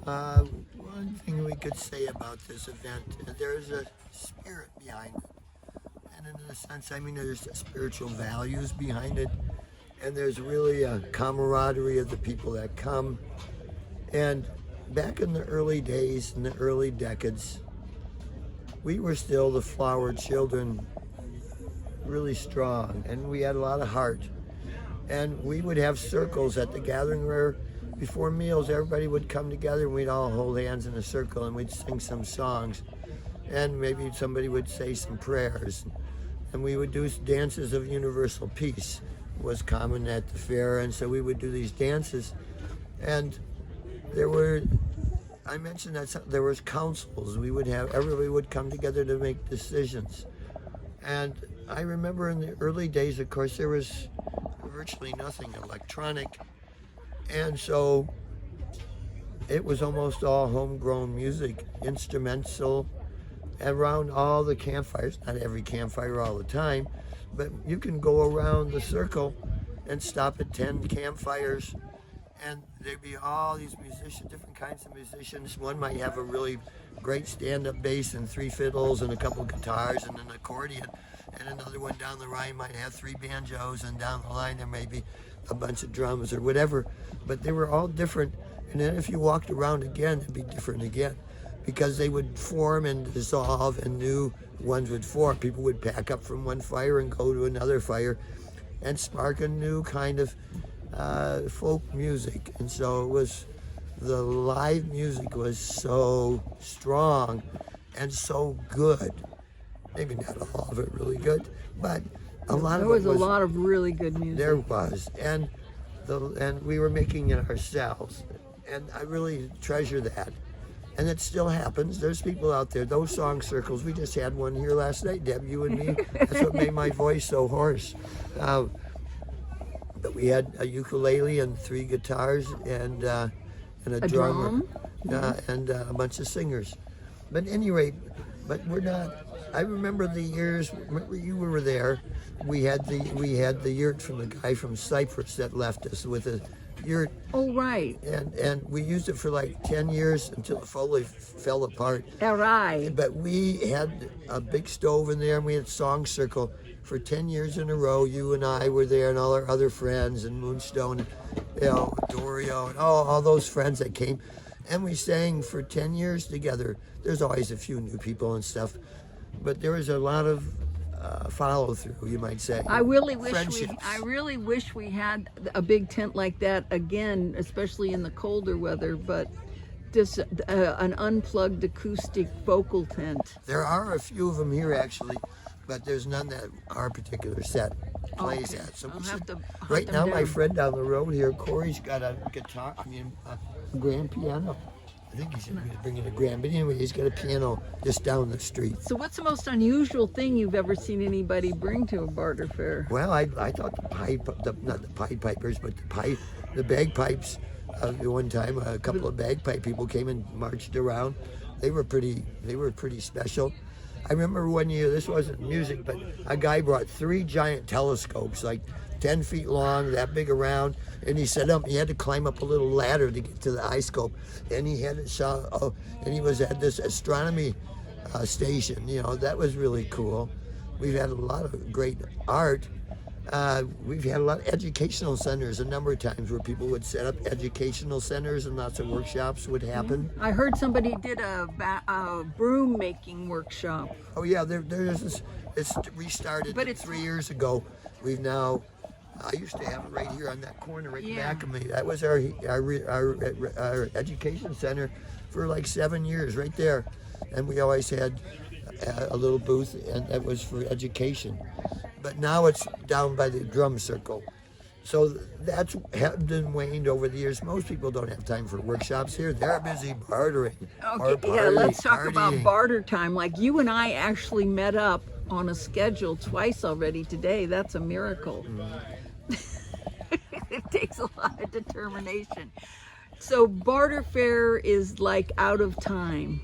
One thing we could say about this event, there's a spirit behind it. And in a sense, I mean, there's spiritual values behind it. And there's really a camaraderie of the people that come. And back in the early days, in the early decades, we were still the flower children, really strong. And we had a lot of heart. And we would have circles at the gathering where before meals, everybody would come together and we'd all hold hands in a circle and we'd sing some songs. And maybe somebody would say some prayers. And we would do dances of universal peace, was common at the fair. And so we would do these dances. And I mentioned that there was councils. Everybody would come together to make decisions. And I remember in the early days, of course, there was virtually nothing electronic. And so it was almost all homegrown music, instrumental, around all the campfires. Not every campfire all the time, but you can go around the circle and stop at 10 campfires, and there'd be all these musicians, different kinds of musicians. One might have a really great stand-up bass and 3 fiddles and a couple guitars and an accordion, and another one down the line might have 3 banjos, and down the line there may be a bunch of drums or whatever, but they were all different. And then if you walked around again, it'd be different again, because they would form and dissolve and new ones would form. People would pack up from one fire and go to another fire and spark a new kind of folk music. And so the live music was so strong and so good. Maybe not all of it really good, but a lot of it was. There was a lot of really good music. There was, and we were making it ourselves, and I really treasure that. And it still happens. There's people out there. Those song circles. We just had one here last night, Deb. You and me. That's what made my voice so hoarse. But we had a ukulele and 3 guitars and a drummer, and a bunch of singers. But at any rate, we're not. I remember the years. Remember you were there. We had the yurt from the guy from Cyprus that left us with a yurt. Oh, right. And we used it for like 10 years until it fully fell apart. All right. But we had a big stove in there, and we had song circle for 10 years in a row. You and I were there, and all our other friends, and Moonstone, Dorio, and all those friends that came. And we sang for 10 years together. There's always a few new people and stuff, but there was a lot of follow through, you might say. I really wish we had a big tent like that again, especially in the colder weather, but just an unplugged acoustic vocal tent. There are a few of them here actually, but there's none that our particular set plays at. So right now, my friend down the road here, Corey's got a guitar, a grand piano. I think he's going to bring in a grand, but anyway, he's got a piano just down the street. So what's the most unusual thing you've ever seen anybody bring to a barter fair? Well, I thought not the Pied Pipers, but the bagpipes. One time, a couple of bagpipe people came and marched around. They were pretty special. I remember one year, this wasn't music, but a guy brought 3 giant telescopes, like 10 feet long, that big around, and he set up. He had to climb up a little ladder to get to the eye scope, and he had it and he was at this astronomy station. That was really cool. We've had a lot of great art. We've had a lot of educational centers a number of times where people would set up educational centers and lots of workshops would happen. I heard somebody did a broom making workshop. Oh yeah, there's this. It's restarted 3 years ago. I used to have it right here on that corner right back of me. That was our education center for like 7 years right there. And we always had a little booth, and that was for education. But now it's down by the drum circle. So that's ebbed and waned over the years. Most people don't have time for workshops here. They're busy bartering. Okay, let's talk about barter time. Like you and I actually met up on a schedule twice already today. That's a miracle. It takes a lot of determination. So barter fair is like out of time.